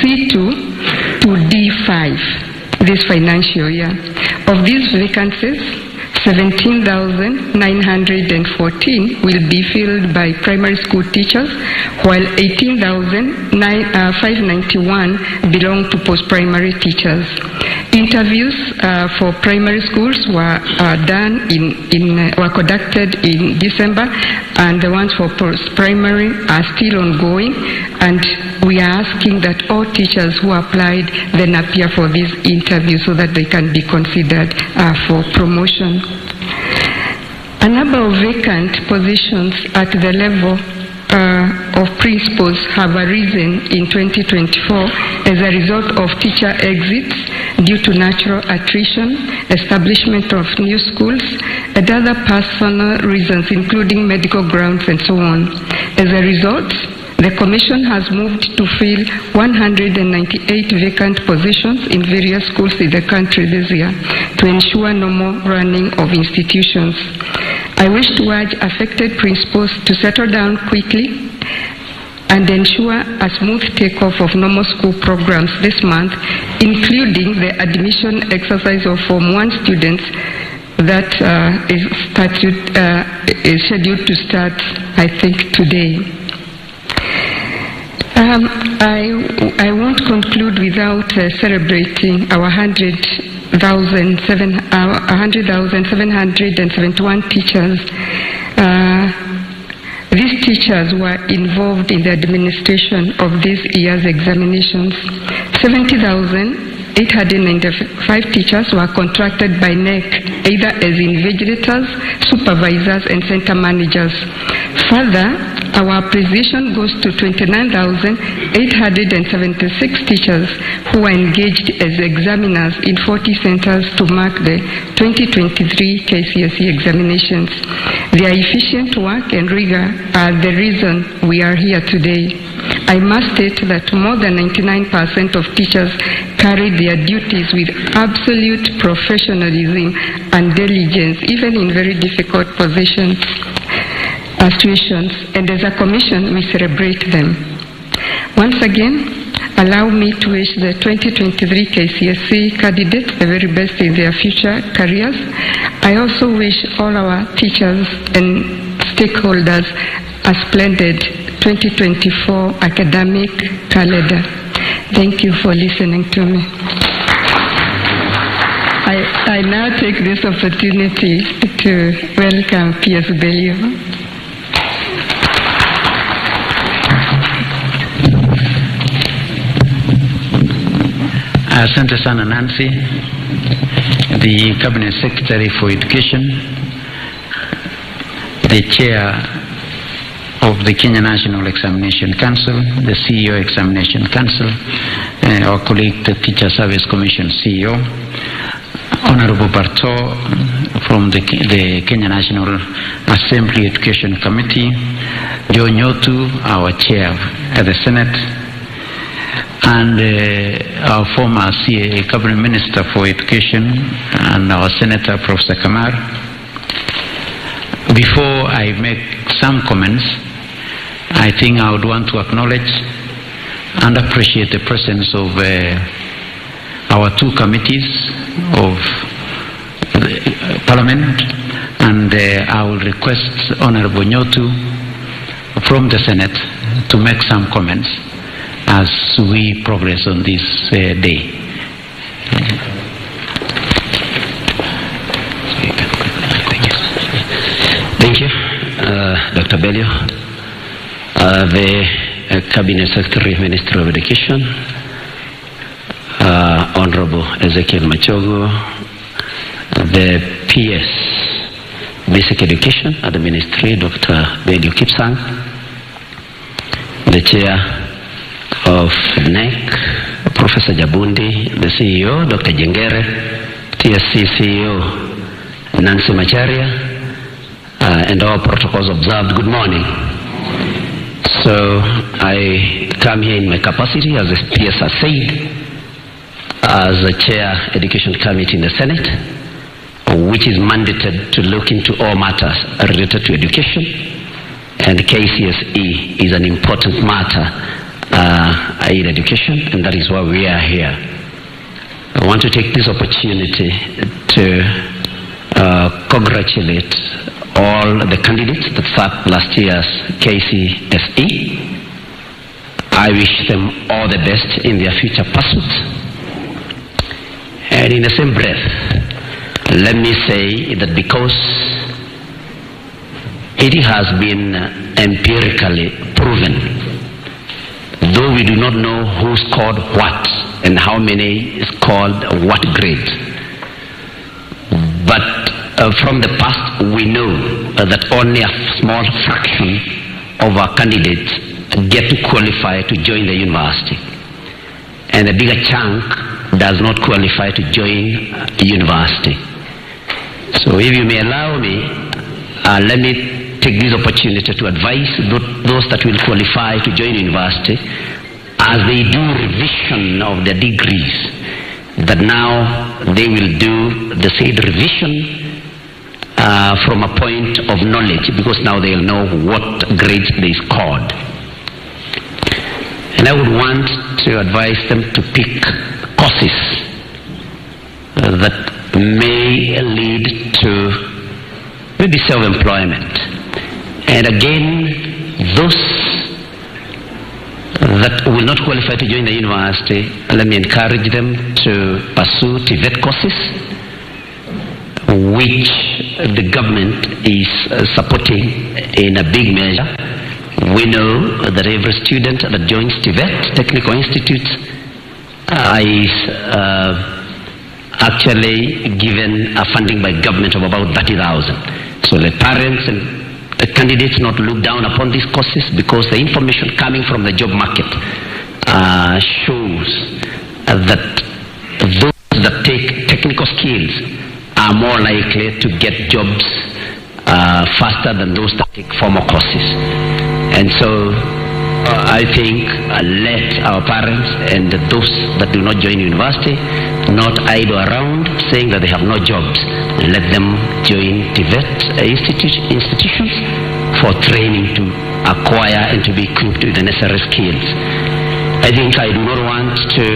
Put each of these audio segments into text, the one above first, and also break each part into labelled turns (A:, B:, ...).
A: C2 to D5 this financial year. Of these vacancies, 17,914 will be filled by primary school teachers, while 18,591 belong to post-primary teachers. Interviews for primary schools were conducted in December, and the ones for post-primary are still ongoing, and we are asking that all teachers who applied then appear for these interviews so that they can be considered for promotion. A number of vacant positions at the level of principals have arisen in 2024 as a result of teacher exits due to natural attrition, establishment of new schools, and other personal reasons, including medical grounds and so on. As a result, the Commission has moved to fill 198 vacant positions in various schools in the country this year to ensure normal running of institutions. I wish to urge affected principals to settle down quickly and ensure a smooth takeoff of normal school programs this month, including the admission exercise of Form 1 students that is scheduled to start, I think, today. I won't conclude without celebrating our 100,771 teachers. These teachers were involved in the administration of this year's examinations. 70,895 teachers were contracted by NEC, either as invigilators, supervisors, and center managers. Further, our appreciation goes to 29,876 teachers who were engaged as examiners in 40 centers to mark the 2023 Kcse examinations. Their efficient work and rigor are the reason we are here today. I must state that more than 99% of teachers carried their duties with absolute professionalism and diligence, even in very difficult situations, and as a commission, we celebrate them. Once again, allow me to wish the 2023 Kcse candidates the very best in their future careers. I also wish all our teachers and stakeholders a splendid 2024 academic calendar. Thank you for listening to me. I now take this opportunity to welcome P.S. Belio.
B: Asante sana Nancy, the Cabinet Secretary for Education, the Chair of the Kenya National Examination Council, the CEO Examination Council, our colleague, the Teacher Service Commission CEO, Honorable Barto from the Kenya National Assembly Education Committee, Joe Nyotu, our Chair at the Senate, and our former Cabinet Minister for Education and our Senator, Professor Kamar. Before I make some comments, I think I would want to acknowledge and appreciate the presence of our two committees of the Parliament, and I will request Honorable Nyotu from the Senate to make some comments as we progress on this day.
C: Thank you, Dr. Belio, the Cabinet Secretary, Minister of Education, Honorable Ezekiel Machogo, the PS, Basic Education at the Ministry, Dr. Belio Kipsang, the Chair of NEC, Professor Jabundi, the CEO, Dr. Jengere, TSC CEO, Nancy Macharia, and all protocols observed. Good morning. So I come here in my capacity, as the PS has said, as a Chair Education Committee in the Senate, which is mandated to look into all matters related to education, and KCSE is an important matter in education, and that is why we are here. I want to take this opportunity to congratulate all the candidates that sat last year's Kcse. I wish them all the best in their future pursuits. And in the same breath, let me say that because it has been empirically proven, though we do not know who scored what and how many scored what grade, but from the past we know that only a small fraction of our candidates get to qualify to join the university, and a bigger chunk does not qualify to join the university. So if you may allow me, let me take this opportunity to advise those that will qualify to join university, as they do revision of their degrees, that now they will do the said revision from a point of knowledge, because now they'll know what grades they scored. And I would want to advise them to pick courses that may lead to maybe self-employment. And again, those that will not qualify to join the university, let me encourage them to pursue TVET courses, which the government is supporting in a big measure. We know that every student that joins TVET, Technical Institute, is actually given a funding by government of about 30,000. So the parents and the candidates not look down upon these courses, because the information coming from the job market shows that those that take technical skills are more likely to get jobs faster than those that take formal courses. And so I think let our parents and those that do not join university not idle around saying that they have no jobs. Let them join TVET institutions for training to acquire and to be equipped with the necessary skills. I think I do not want to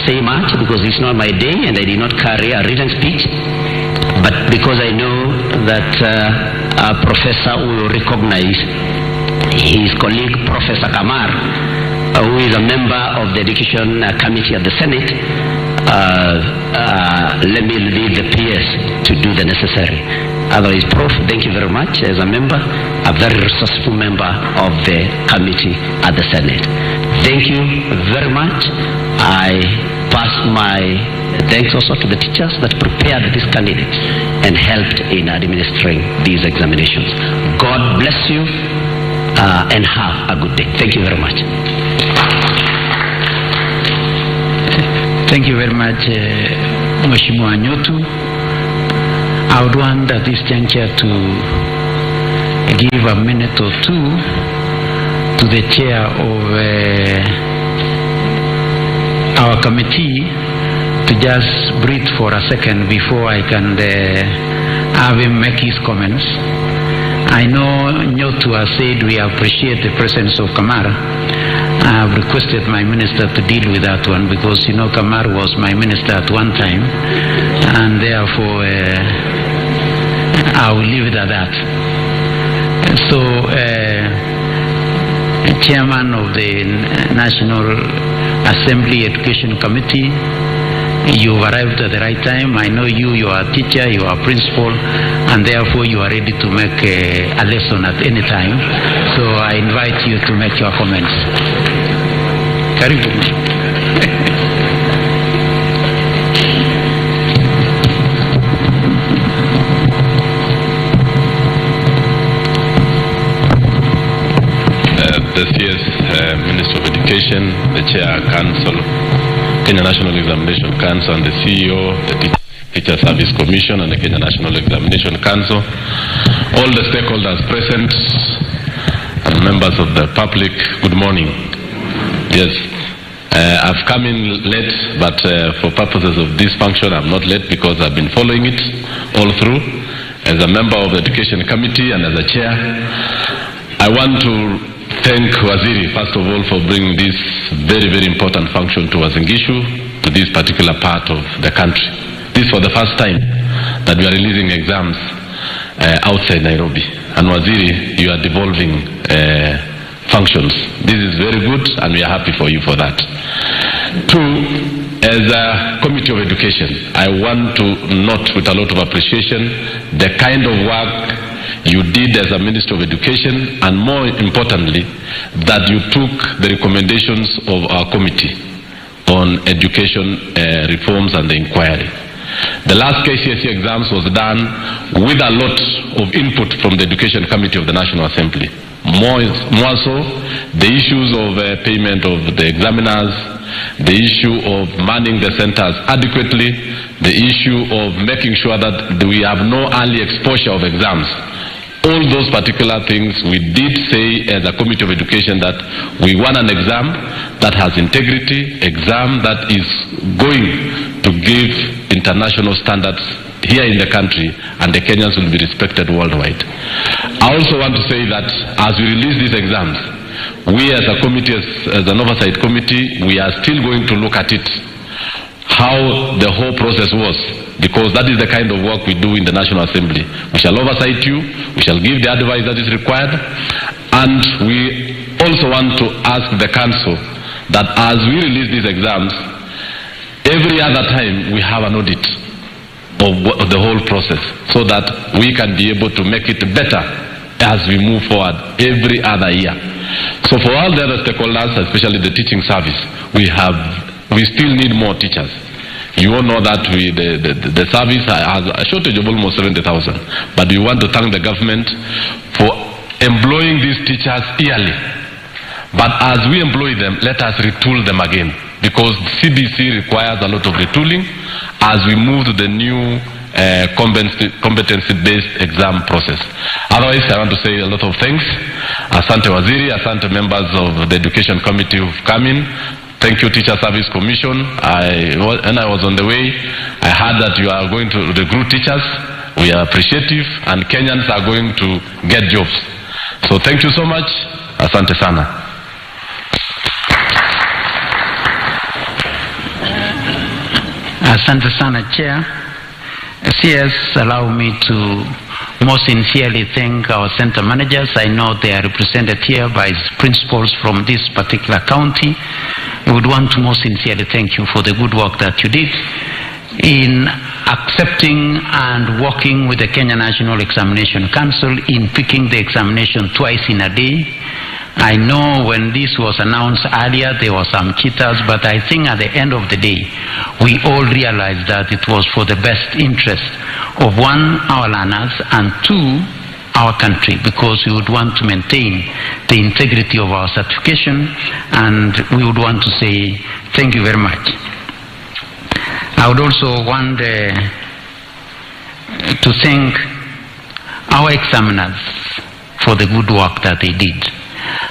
C: say much, because it's not my day and I did not carry a written speech, but because I know that our professor will recognize his colleague, Professor Kamar, who is a member of the Education Committee at the Senate. Let me leave the PS to do the necessary. Otherwise, Prof, thank you very much as a member, a very resourceful member of the committee at the Senate. Thank you very much. I pass my thanks also to the teachers that prepared these candidates and helped in administering these examinations. God bless you. And have a good day. Thank you very much.
B: Thank you very much, Mheshimiwa Nyotu. I would want at this juncture to give a minute or two to the chair of our committee to just breathe for a second before I can have him make his comments. I know Nyotu has said we appreciate the presence of Kamar. I have requested my minister to deal with that one, because you know Kamar was my minister at one time, and therefore I will leave it at that. So, Chairman of the National Assembly Education Committee, you've arrived at the right time. I know you are a teacher, you are a principal, and therefore you are ready to make a lesson at any time. So I invite you to make your comments. Karibu.
D: The CS Minister of Education, the Chair Council, Kenya National Examination Council, and the CEO, the Teacher Service Commission, and the Kenya National Examination Council, all the stakeholders present, and members of the public, good morning. Yes, I've come in late, but for purposes of this function, I'm not late because I've been following it all through. As a member of the Education Committee and as a chair, I want to thank Waziri, first of all, for bringing this very, very important function to Uasin Gishu, to this particular part of the country. This is for the first time that we are releasing exams outside Nairobi. And Waziri, you are devolving functions. This is very good, and we are happy for you for that. Two, as a Committee of Education, I want to note with a lot of appreciation the kind of work you did as a Minister of Education, and more importantly, that you took the recommendations of our committee on education reforms and the inquiry. The last Kcse exams was done with a lot of input from the Education Committee of the National Assembly. More so, the issues of payment of the examiners, the issue of manning the centers adequately, the issue of making sure that we have no early exposure of exams. All those particular things, we did say as a Committee of Education that we want an exam that has integrity, exam that is going to give international standards here in the country, and the Kenyans will be respected worldwide. I also want to say that as we release these exams, we as a committee, as an oversight committee, we are still going to look at it, how the whole process was, because that is the kind of work we do in the National Assembly. We shall oversight you, we shall give the advice that is required, and we also want to ask the Council that as we release these exams, every other time we have an audit of the whole process, so that we can be able to make it better as we move forward every other year. So for all the other stakeholders, especially the teaching service, we still need more teachers. You all know that the service has a shortage of almost 70,000, but we want to thank the government for employing these teachers yearly. But as we employ them, let us retool them again, because CBC requires a lot of retooling as we move to the new competency-based exam process. Otherwise, I want to say a lot of thanks. Asante Waziri, asante members of the Education Committee who've come in. Thank you, Teacher Service Commission. When I was on the way, I heard that you are going to recruit teachers. We are appreciative, and Kenyans are going to get jobs. So thank you so much. Asante sana.
B: Asante sana, Chair. CS, allow me to most sincerely thank our center managers. I know they are represented here by principals from this particular county. I would want to most sincerely thank you for the good work that you did in accepting and working with the Kenya National Examination Council in picking the examination twice in a day. I know when this was announced earlier, there were some cheaters, but I think at the end of the day, we all realized that it was for the best interest of one, our learners, and two, our country, because we would want to maintain the integrity of our certification, and we would want to say thank you very much. I would also want to thank our examiners for the good work that they did.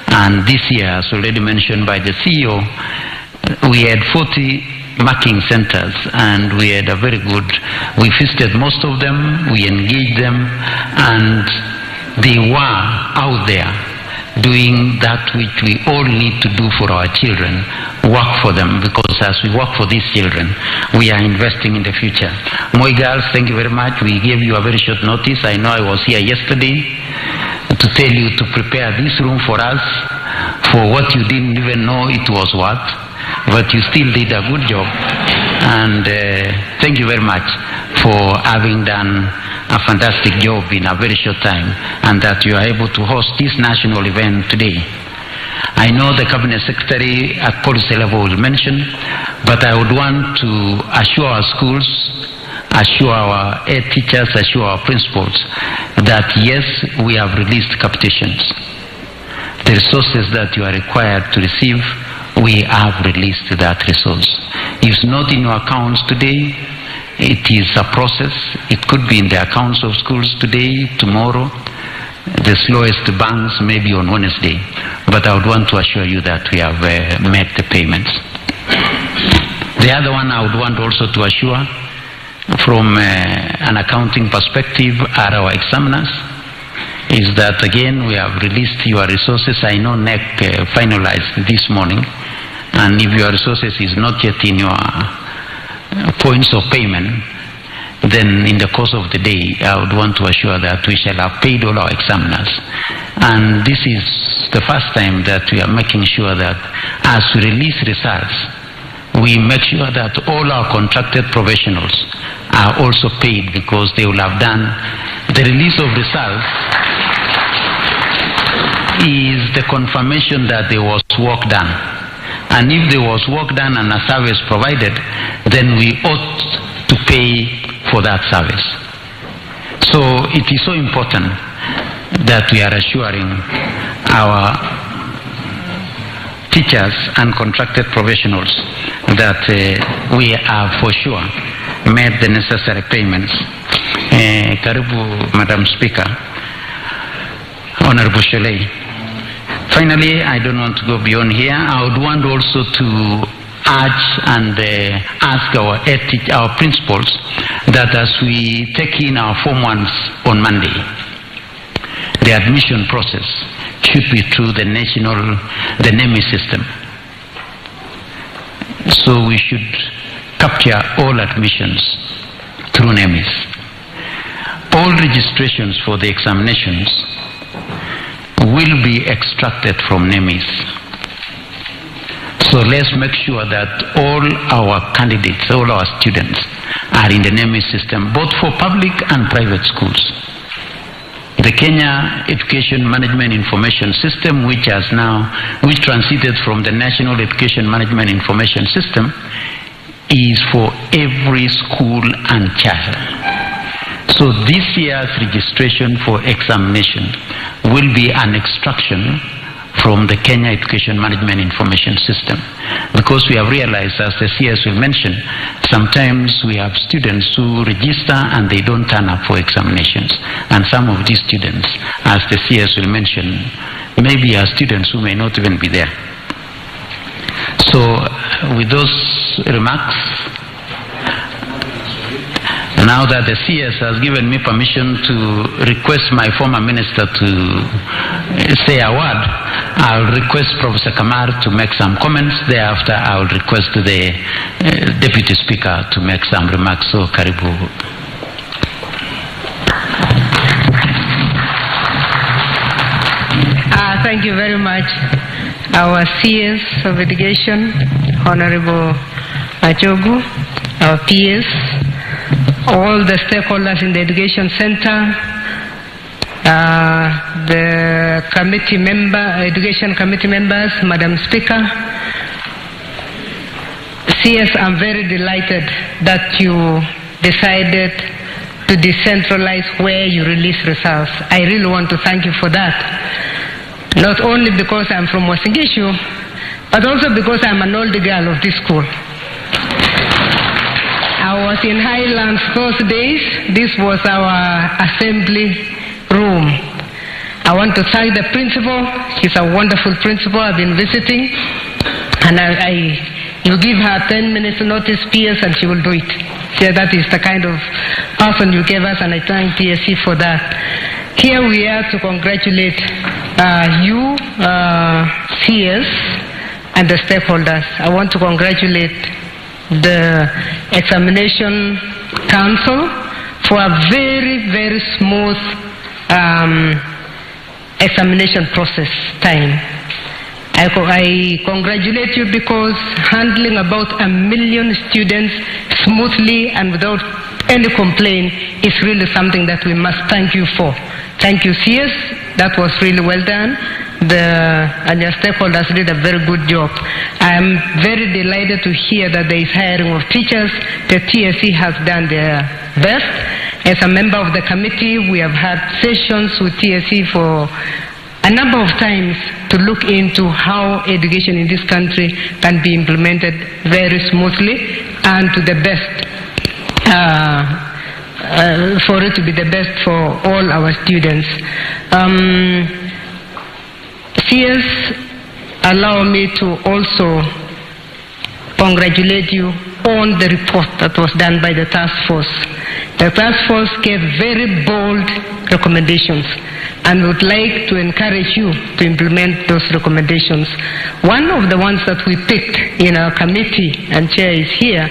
B: And this year, as already mentioned by the CEO, we had 40 marking centers, and we had a very good, we visited most of them, we engaged them, and they were out there doing that which we all need to do for our children, work for them, because as we work for these children, we are investing in the future. Moi girls, thank you very much. We gave you a very short notice. I know I was here yesterday to tell you to prepare this room for us for what you didn't even know it was what, but you still did a good job. And thank you very much for having done a fantastic job in a very short time, and that you are able to host this national event today. I know the Cabinet Secretary at policy level will mention, but I would want to assure our schools, assure our head teachers, assure our principals that yes, we have released captations. The resources that you are required to receive, we have released that resource. If it's not in your accounts today, it is a process. It could be in the accounts of schools today, tomorrow. The slowest banks maybe on Wednesday. But I would want to assure you that we have made the payments. The other one I would want also to assure from an accounting perspective are our examiners. is that again we have released your resources. I know NEC finalized this morning, and if your resources is not yet in your points of payment, then in the course of the day I would want to assure that we shall have paid all our examiners. And this is the first time that we are making sure that as we release results, we make sure that all our contracted professionals are also paid, because they will have done the release of results is the confirmation that there was work done. And if there was work done and a service provided, then we ought to pay for that service. So it is so important that we are assuring our teachers and contracted professionals that we are for sure made the necessary payments. Karibu, Madam Speaker, Honorable Sholei. Finally, I don't want to go beyond here. I would want also to urge and ask our principals that as we take in our Form 1s on Monday, the admission process should be through the NEMI system. So we should capture all admissions through NEMIs. All registrations for the examinations will be extracted from NEMIs. So let's make sure that all our candidates, all our students are in the NEMI system, both for public and private schools. The Kenya Education Management Information System, which transited from the National Education Management Information System, is for every school and child. So this year's registration for examination will be an extraction from the Kenya Education Management Information System, because we have realized, as the CS will mention, sometimes we have students who register and they don't turn up for examinations, and some of these students, as the CS will mention, maybe are students who may not even be there. So with those remarks, now that the CS has given me permission to request my former minister to say a word, I'll request Professor Kamar to make some comments. Thereafter, I'll request the Deputy Speaker to make some remarks. So, Karibu.
A: Thank you very much. Our CS of Education, Honorable Achogu, our PS, all the stakeholders in the Education Center, the Education Committee members, Madam Speaker. CS, I'm very delighted that you decided to decentralize where you release results. I really want to thank you for that. Not only because I'm from Wasingishu, but also because I'm an old girl of this school. I was in Highlands those days. This was our assembly room. I want to thank the principal. She's a wonderful principal. I've been visiting, and you give her 10 minutes notice, PS, and she will do it. So that is the kind of person you gave us, and I thank PSC for that. Here we are to congratulate you, CS, and the stakeholders. I want to congratulate the Examination Council for a very, very smooth examination process time. I congratulate you because handling about 1 million students smoothly and without any complaint is really something that we must thank you for. Thank you, CS. That was really well done. And your stakeholders did a very good job. I am very delighted to hear that there is hiring of teachers. The TSC has done their best. As a member of the committee, we have had sessions with TSC for a number of times to look into how education in this country can be implemented very smoothly and to the best, for it to be the best for all our students. CS, allow me to also congratulate you on the report that was done by the task force. The task force gave very bold recommendations, and we would like to encourage you to implement those recommendations. One of the ones that we picked in our committee, and Chair is here,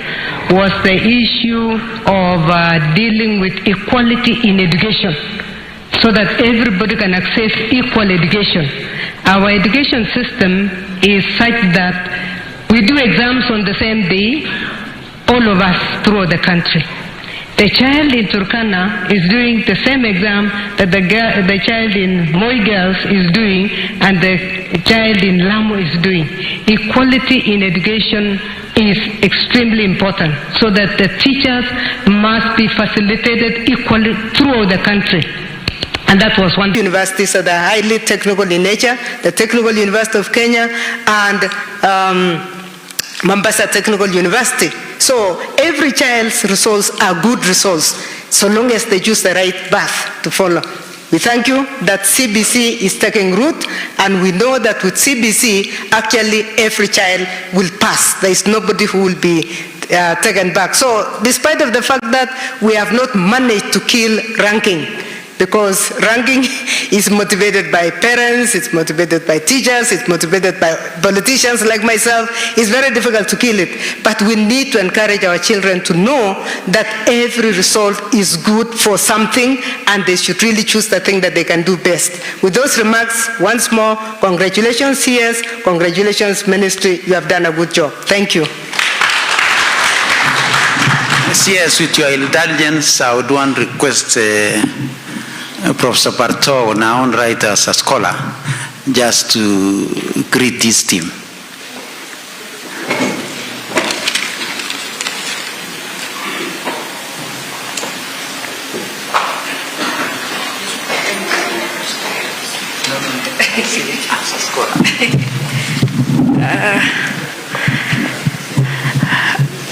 A: was the issue of dealing with equality in education, so that everybody can access equal education. Our education system is such that we do exams on the same day, all of us throughout the country. The child in Turkana is doing the same exam that the child in Moi Girls is doing and the child in Lamu is doing. Equality in education is extremely important, so that the teachers must be facilitated equally throughout the country. And that was one.
E: Universities that are highly technical in nature, the Technical University of Kenya and Mombasa Technical University. So every child's results are good results, so long as they choose the right path to follow. We thank you that CBC is taking root, and we know that with CBC, actually every child will pass. There is nobody who will be taken back. So despite of the fact that we have not managed to kill ranking, because ranking is motivated by parents, it's motivated by teachers, it's motivated by politicians like myself. It's very difficult to kill it. But we need to encourage our children to know that every result is good for something, and they should really choose the thing that they can do best. With those remarks, once more, congratulations CS, congratulations Ministry, you have done a good job. Thank you.
F: CS, with your indulgence, I would want to request Professor Barto, now on right as a scholar, just to greet his team.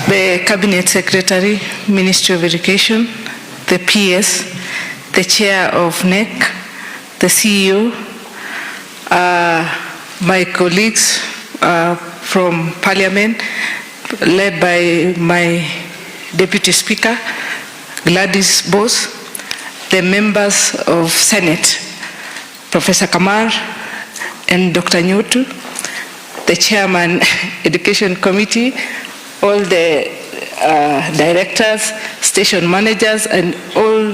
G: The Cabinet Secretary, Ministry of Education, the PS, the Chair of NEC, the CEO, my colleagues from Parliament, led by my Deputy Speaker, Gladys Bose, the members of Senate, Professor Kamar and Dr. Nyotu, the Chairman, Education Committee, all the directors, station managers, and all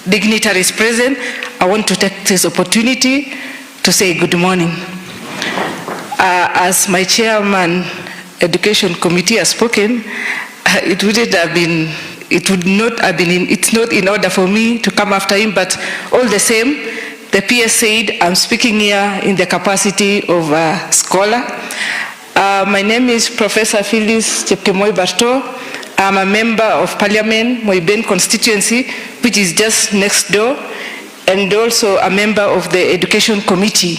G: dignitaries present. I want to take this opportunity to say good morning. As my chairman, Education Committee has spoken, it's not in order for me to come after him, but all the same, the PS said I'm speaking here in the capacity of a scholar. My name is Professor Phyllis Chepkemoi Barto. I'm a member of Parliament, Moiben constituency, which is just next door, and also a member of the Education Committee.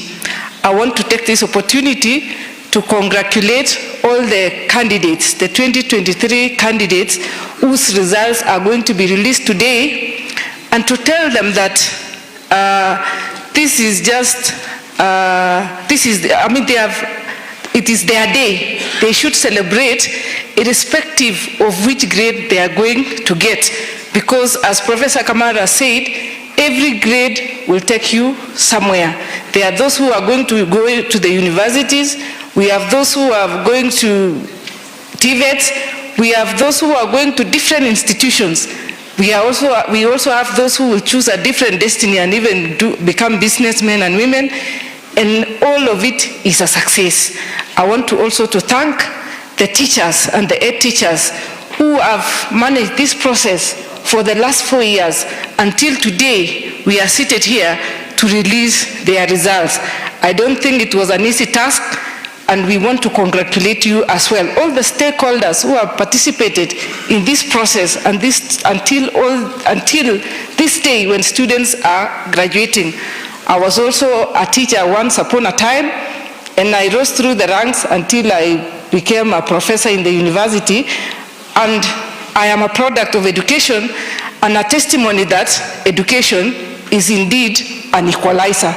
G: I want to take this opportunity to congratulate all the candidates, the 2023 candidates whose results are going to be released today, and to tell them that it is their day. They should celebrate irrespective of which grade they are going to get. Because as Professor Kamara said, every grade will take you somewhere. There are those who are going to go to the universities. We have those who are going to TVETs. We have those who are going to different institutions. We also have those who will choose a different destiny and even become businessmen and women. And all of it is a success. I want to also to thank the teachers and the head teachers who have managed this process for the last 4 years. Until today, we are seated here to release their results. I don't think it was an easy task, and we want to congratulate you as well. All the stakeholders who have participated in this process and until this day when students are graduating. I was also a teacher once upon a time, and I rose through the ranks until I became a professor in the university, and I am a product of education and a testimony that education is indeed an equalizer.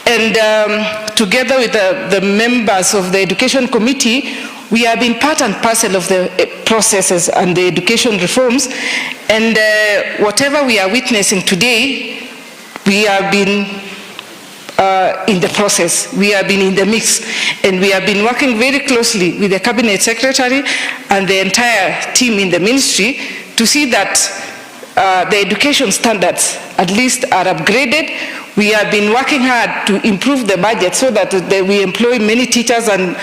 G: And together with the members of the Education Committee, We have been part and parcel of the processes and the education reforms, and whatever we are witnessing today, we have been in the process. We have been in the mix, and we have been working very closely with the Cabinet Secretary and the entire team in the ministry to see that the education standards at least are upgraded. We have been working hard to improve the budget so that we employ many teachers, and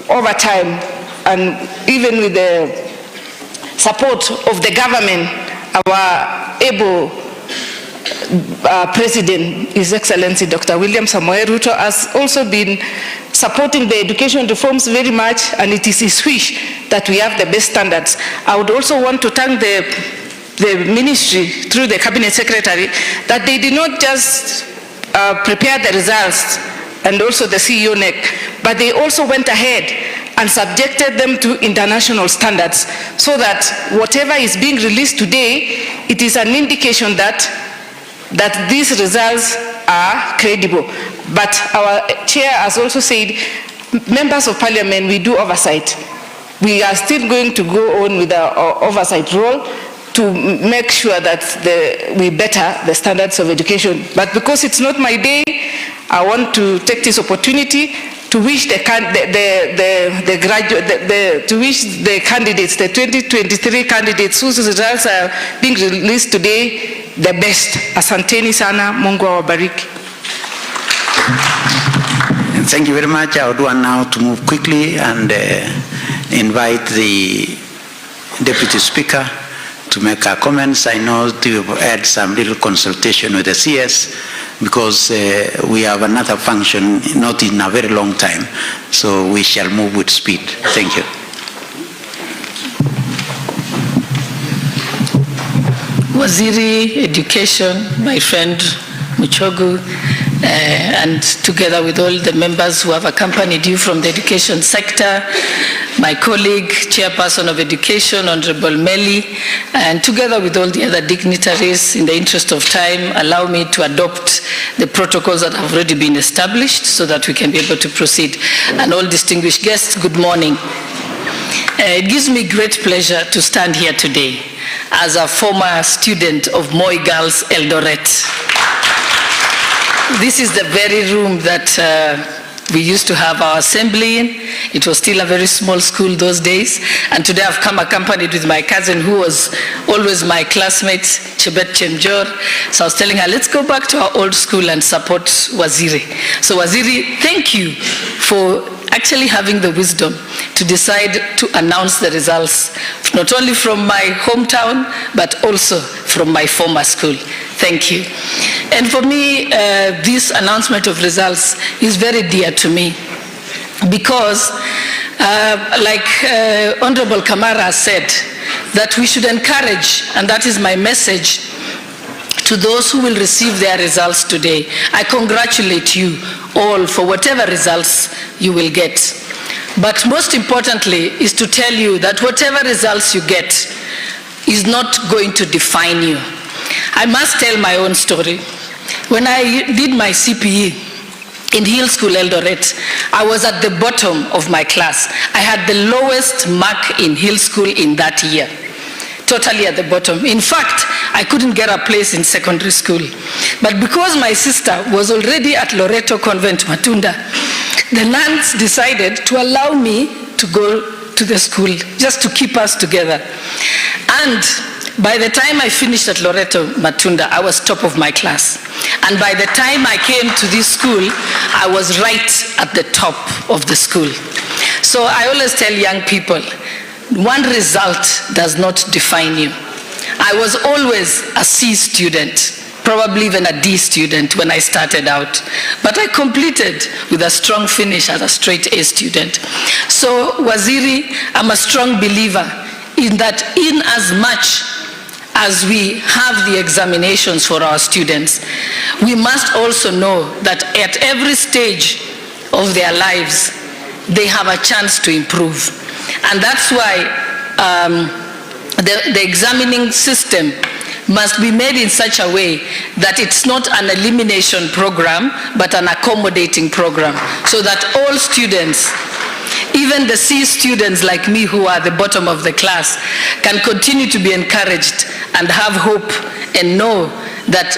G: over time, and even with the support of the government, our able President, His Excellency Dr. William Samoei Ruto, has also been supporting the education reforms very much, and it is his wish that we have the best standards. I would also want to thank the ministry through the Cabinet Secretary that they did not just prepare the results and also the CEO NEC, but they also went ahead and subjected them to international standards, so that whatever is being released today, it is an indication that these results are credible. But our chair has also said, members of parliament, we do oversight. We are still going to go on with our oversight role to make sure that we better the standards of education. But because it's not my day, I want to take this opportunity to wish the candidates, the 2023 candidates whose results are being released today, the best. Asanteni sana, Mungu awabariki.
F: Thank you very much. I would want now to move quickly and invite the Deputy Speaker to make our comments. I know we've had some little consultation with the CS because we have another function not in a very long time, so we shall move with speed. Thank you.
H: Waziri Education, my friend Muchogu, and together with all the members who have accompanied you from the education sector, my colleague, Chairperson of Education, Honorable Meli, and together with all the other dignitaries, in the interest of time, allow me to adopt the protocols that have already been established so that we can be able to proceed. And all distinguished guests, good morning. It gives me great pleasure to stand here today as a former student of Moi Girls Eldoret. This is the very room that we used to have our assembly in. It was still a very small school those days. And today I've come accompanied with my cousin who was always my classmate, Chebet Chemjor. So I was telling her, let's go back to our old school and support Waziri. So Waziri, thank you for actually having the wisdom to decide to announce the results, not only from my hometown, but also from my former school. Thank you. And for me, this announcement of results is very dear to me because, like Honorable Kamar has said, that we should encourage, and that is my message to those who will receive their results today. I congratulate you all for whatever results you will get. But most importantly is to tell you that whatever results you get is not going to define you. I must tell my own story. When I did my CPE in Hill School Eldoret, I was at the bottom of my class. I had the lowest mark in Hill School in that year. Totally at the bottom. In fact, I couldn't get a place in secondary school. But because my sister was already at Loreto Convent, Matunda, the nuns decided to allow me to go to the school, just to keep us together. And by the time I finished at Loreto Matunda, I was top of my class. And by the time I came to this school, I was right at the top of the school. So I always tell young people, one result does not define you. I was always a C student, probably even a D student when I started out. But I completed with a strong finish as a straight A student. So Waziri, I'm a strong believer in that in as much as we have the examinations for our students, we must also know that at every stage of their lives, they have a chance to improve. And that's why the examining system must be made in such a way that it's not an elimination program, but an accommodating program, so that all students Even the C students like me who are the bottom of the class can continue to be encouraged and have hope and know that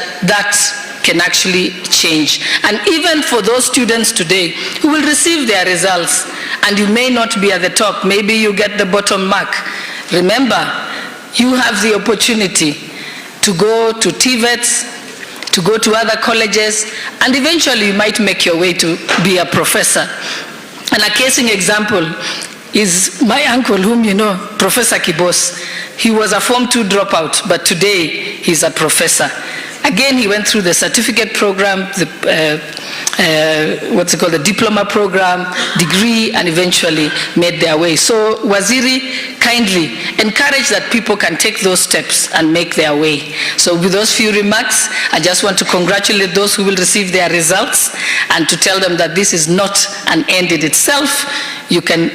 H: can actually change. And even for those students today who will receive their results and you may not be at the top, maybe you get the bottom mark, remember, you have the opportunity to go to TVETs, to go to other colleges, and eventually you might make your way to be a professor. And a casing example is my uncle, whom you know, Professor Kcse. He was a Form 2 dropout, but today he's a professor. Again, he went through the certificate program, the diploma program, degree, and eventually made their way. So Waziri kindly encouraged that people can take those steps and make their way. So with those few remarks, I just want to congratulate those who will receive their results and to tell them that this is not an end in itself. You can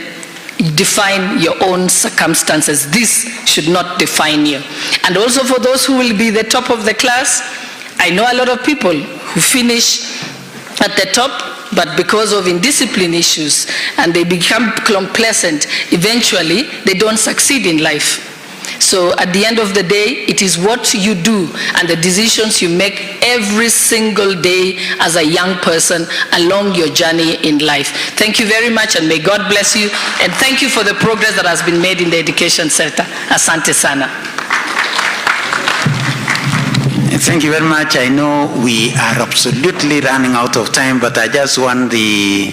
H: define your own circumstances. This should not define you. And also for those who will be the top of the class, I know a lot of people who finish at the top, but because of indiscipline issues and they become complacent, eventually they don't succeed in life. So at the end of the day, it is what you do and the decisions you make every single day as a young person along your journey in life. Thank you very much, and may God bless you, and thank you for the progress that has been made in the education sector. Asante sana.
F: Thank you very much. I know we are absolutely running out of time, but I just want the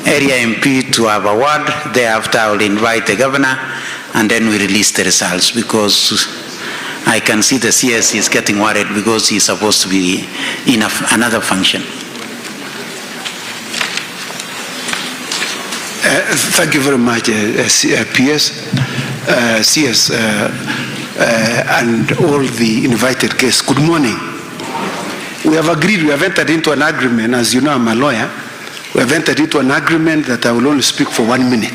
F: area MP to have a word. Thereafter, I will invite the governor, and then we release the results, because I can see the CS is getting worried because he's supposed to be in another function.
I: Thank you very much, PS, CS, and all the invited guests. Good morning. We have agreed, we have entered into an agreement. As you know, I'm a lawyer. We have entered into an agreement that I will only speak for 1 minute.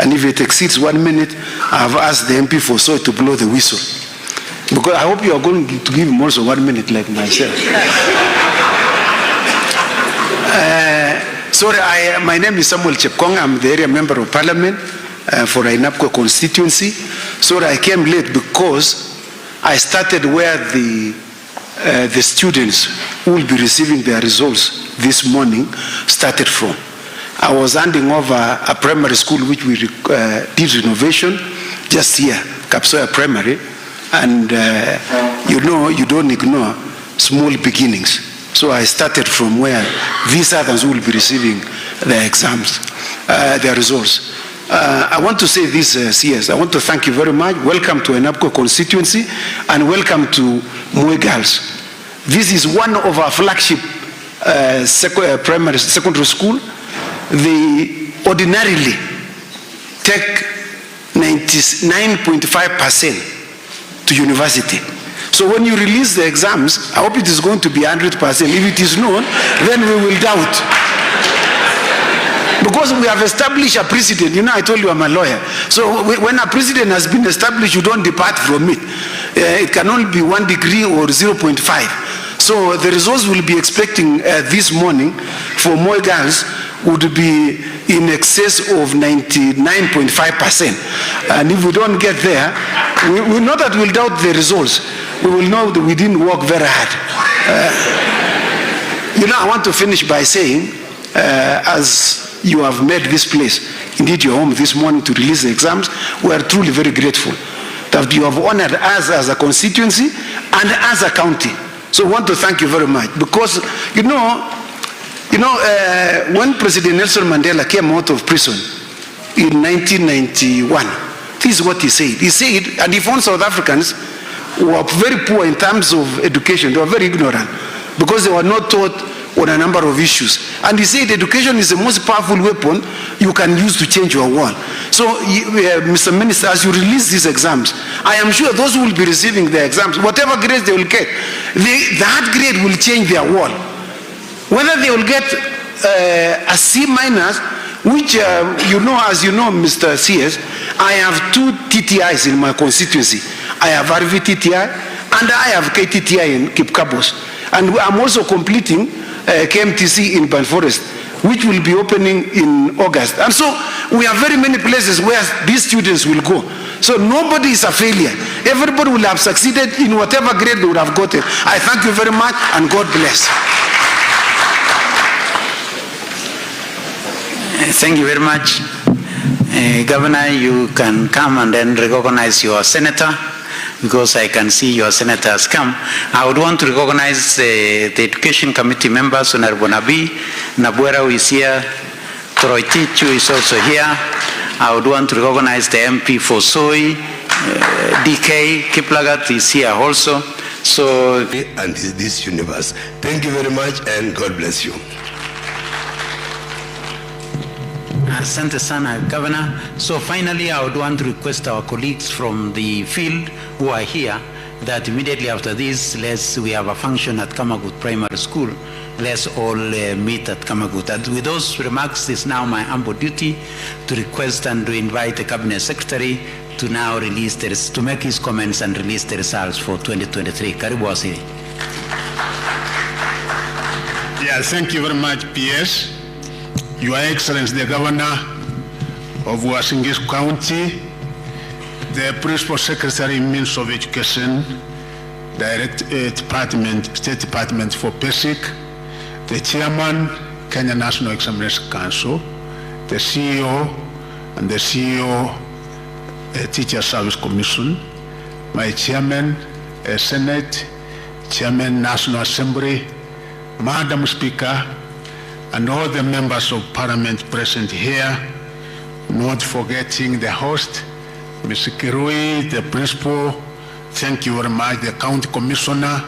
I: And if it exceeds 1 minute, I have asked the MP for so to blow the whistle. Because I hope you are going to give him also 1 minute like myself. My name is Samuel Chepkong. I'm the area member of Parliament for Ainapko constituency. Sorry, I came late because I started where the students who will be receiving their results this morning started from. I was handing over a primary school which we did renovation just here, Kcse Primary, and you know you don't ignore small beginnings. So I started from where these others will be receiving their exams, their results. I want to say this, CS, I want to thank you very much. Welcome to Ainapko constituency, and welcome to Moe Girls. This is one of our flagship secondary school. They ordinarily take 99.5% to university. So when you release the exams, I hope it is going to be 100%. If it is known, then we will doubt. Because we have established a precedent. You know, I told you I'm a lawyer. So when a precedent has been established, you don't depart from it. It can only be 1 degree or 0.5. So the results we'll be expecting this morning for Moe Girls would be in excess of 99.5%. And if we don't get there, we know that we'll doubt the results. We will know that we didn't work very hard. You know, I want to finish by saying, as you have made this place, indeed your home this morning to release the exams, we are truly very grateful that you have honored us as a constituency and as a county. So I want to thank you very much, because when President Nelson Mandela came out of prison in 1991, this is what he said. He said, and he found South Africans who were very poor in terms of education. They were very ignorant because they were not taught on a number of issues. And he said education is the most powerful weapon you can use to change your world. So, Mr. Minister, as you release these exams, I am sure those who will be receiving the exams, whatever grades they will get, that grade will change their world. Whether they will get a C minus, which, as you know, Mr. CS, I have 2 TTIs in my constituency. I have RVTTI and I have KTTI in Kipkabos. And I'm also completing KMTC in Banforest. which will be opening in August. And so we have very many places where these students will go. So nobody is a failure. Everybody will have succeeded in whatever grade they would have gotten. I thank you very much, and God bless.
F: Thank you very much. Governor, you can come and then recognize your senator, because I can see your senator has come. I would want to recognize the Education Committee members, Honorable Nabi, Nabuera who is here, Toroitich who is also here. I would want to recognize the MP for Soy, DK Kiplagat is here also. So,
J: and this universe. Thank you very much, and God bless you.
F: Asante sana, Governor. So finally, I would want to request our colleagues from the field who are here that immediately after this, we have a function at Kamagut Primary School. Let's all meet at Kamagut. And with those remarks, it's now my humble duty to request and to invite the Cabinet Secretary to now release to make his comments and release the results for 2023. Karibu Waziri.
K: Yeah, thank you very much, PS. Your Excellency, the Governor of Wasingis County, the Principal Secretary, Minister of Education, State Department for Basic, the Chairman, Kenya National Examination Council, the CEO, and the CEO, Teacher Service Commission, my Chairman, Senate, Chairman, National Assembly, Madam Speaker, and all the members of Parliament present here, not forgetting the host, Mr. Kirui, the principal, thank you very much, the county commissioner,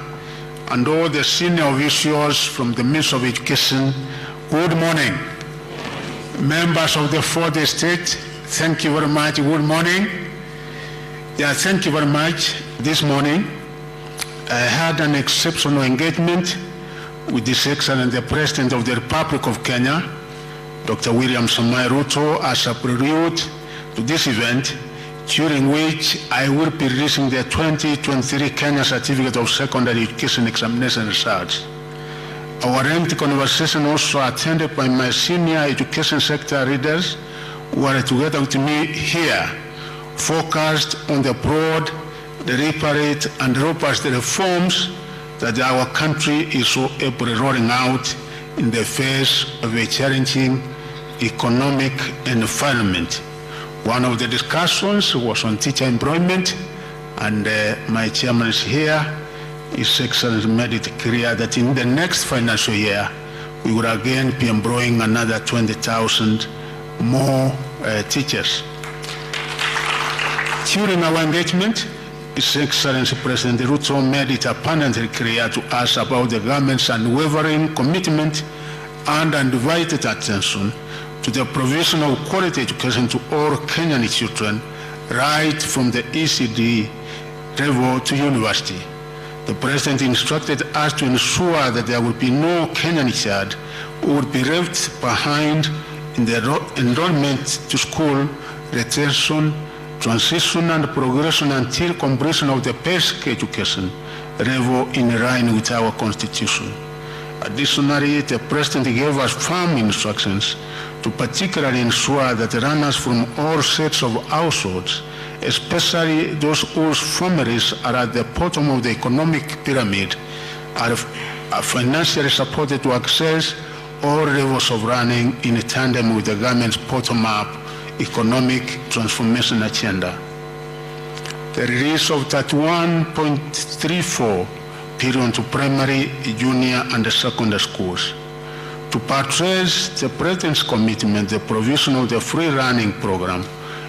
K: and all the senior officials from the Ministry of Education. Good morning. Members of the fourth estate, thank you very much, good morning. Yeah, thank you very much. This morning, I had an exceptional engagement with His Excellency the President of the Republic of Kenya, Dr. William Samoei Ruto, as a prelude to this event, during which I will be releasing the 2023 Kenya Certificate of Secondary Education Examination results. Our lengthy conversation also attended by my senior education sector leaders who are together with me here, focused on the broad, deliberate, and robust reforms that our country is so ably rolling out in the face of a challenging economic environment. One of the discussions was on teacher employment, and my chairman is here. His Excellency made it clear that in the next financial year, we will again be employing another 20,000 more teachers. During our engagement, His Excellency President Ruto made it abundantly clear to us about the government's unwavering commitment and undivided attention to the provision of quality education to all Kenyan children, right from the ECD level to university. The President instructed us to ensure that there would be no Kenyan child who would be left behind in the enrollment to school, retention, transition and progression until completion of the basic education level in line with our Constitution. Additionally, the President gave us firm instructions to particularly ensure that runners from all sets of households, especially those whose families are at the bottom of the economic pyramid, are financially supported to access all levels of learning in tandem with the government's bottom-up economic transformation agenda. The release of 31.34 billion to primary, junior, and secondary schools. To buttress the President's commitment, the provision of the free learning program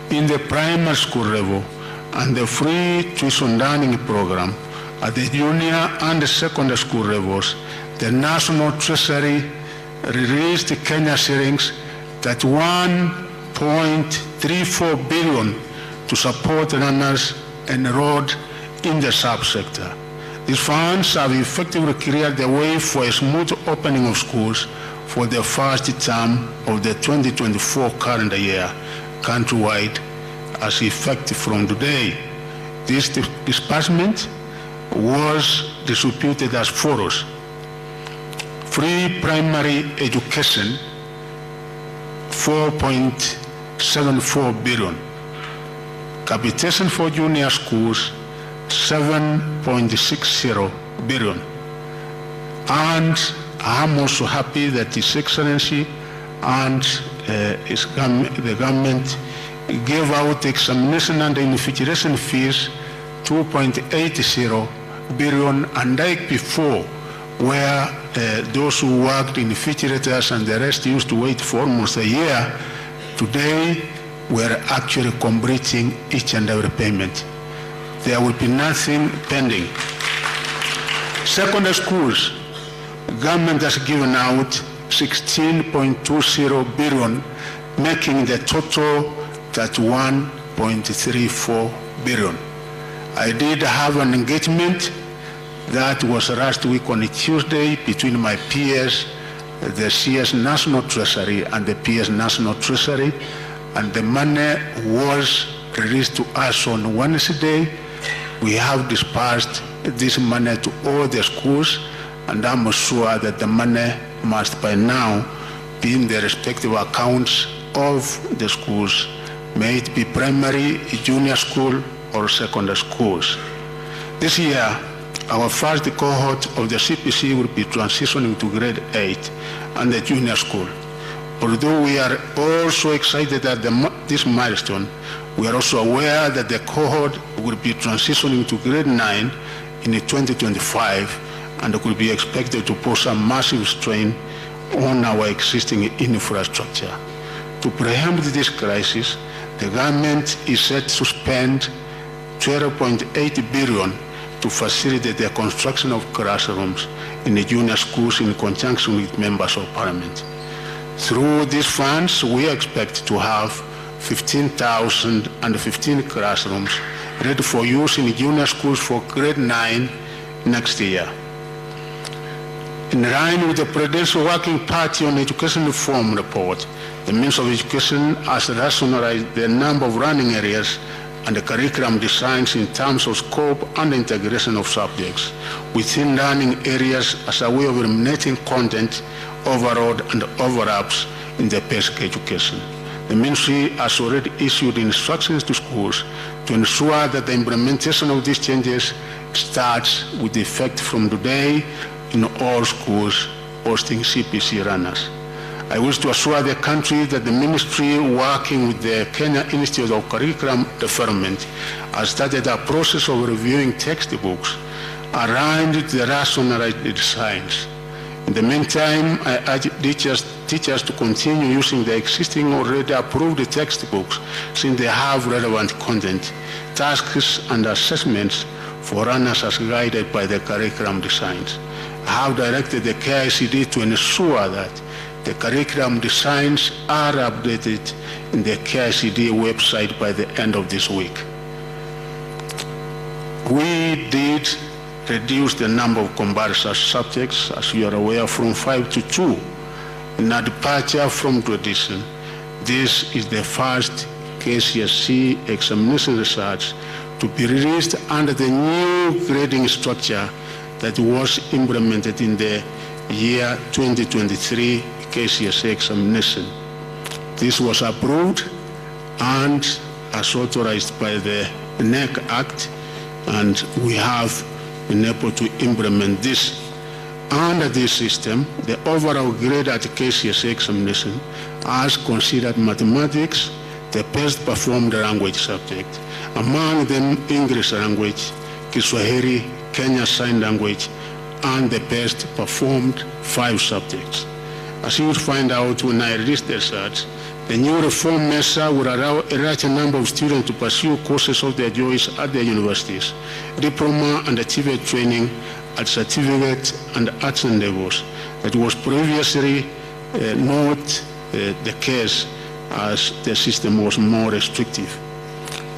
K: in the primary school level and the free tuition learning program at the junior and the secondary school levels, the National Treasury released Kenya shillings that 1.34 billion to support learners enrolled in the subsector. These funds have effectively cleared the way for a smooth opening of schools for the first term of the 2024 calendar year countrywide as effective from today. This disbursement was distributed as follows. Free primary education 4.74 billion. Capitation for junior schools, 7.60 billion. And I'm also happy that His Excellency and the government gave out examination and invigilation fees 2.80 billion, and like before, where those who worked in refrigerators and the rest used to wait for almost a year, today we're actually completing each and every payment. There will be nothing pending. Secondary schools, government has given out 16.20 billion, making the total 31.34 billion. I did have an engagement that was last week on a Tuesday between my peers, the CS National Treasury and the PS National Treasury, and the money was released to us on Wednesday. We have dispersed this money to all the schools, and I'm sure that the money must by now be in the respective accounts of the schools, may it be primary, junior school, or secondary schools. This year, our first cohort of the CPC will be transitioning to grade 8 and the junior school. Although we are also excited at this milestone, we are also aware that the cohort will be transitioning to grade 9 in 2025 and will be expected to pose a massive strain on our existing infrastructure. To preempt this crisis, the government is set to spend 12.8 billion to facilitate the construction of classrooms in the junior schools in conjunction with members of Parliament. Through these funds, we expect to have 15,015 classrooms ready for use in junior schools for grade 9 next year. In line with the Presidential Working Party on Education Reform report, the Ministry of Education has rationalized the number of learning areas and the curriculum designs in terms of scope and integration of subjects within learning areas as a way of eliminating content overload and overlaps in the basic education. The Ministry has already issued instructions to schools to ensure that the implementation of these changes starts with effect from today in all schools hosting CPC runners. I wish to assure the country that the Ministry, working with the Kenya Institute of Curriculum Development, has started a process of reviewing textbooks aligned with the rationalized designs. In the meantime, I urge teachers to continue using the existing already approved textbooks since they have relevant content, tasks, and assessments for runners as guided by the curriculum designs. I have directed the Kcse to ensure that the curriculum designs are updated in the Kcse website by the end of this week. We did reduce the number of comparative subjects, as you are aware, from 5 to 2, in a departure from tradition. This is the first Kcse examination research to be released under the new grading structure that was implemented in the year 2023 Kcse examination. This was approved and as authorized by the NEC Act, and we have been able to implement this. Under this system, the overall grade at Kcse examination has considered mathematics the best performed language subject, among them English language, Kiswahili, Kenya Sign Language, and the best performed 5 subjects. As you will find out when I release the results, the new reform measure will allow a larger number of students to pursue courses of their choice at their universities, diploma and achievement training at certificate and arts levels. That was previously not the case, as the system was more restrictive.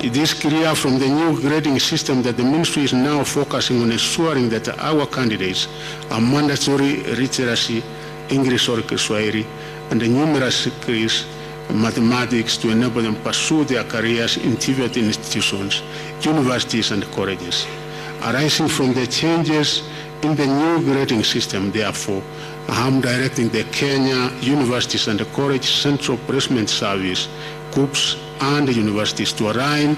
K: It is clear from the new grading system that the Ministry is now focusing on ensuring that our candidates are mandatory literacy, English or Kiswahili, and the numerous skills, mathematics, to enable them pursue their careers in TVET institutions, universities, and colleges. Arising from the changes in the new grading system, therefore, I am directing the Kenya Universities and College Central Placement Service, KUPS, and the universities to align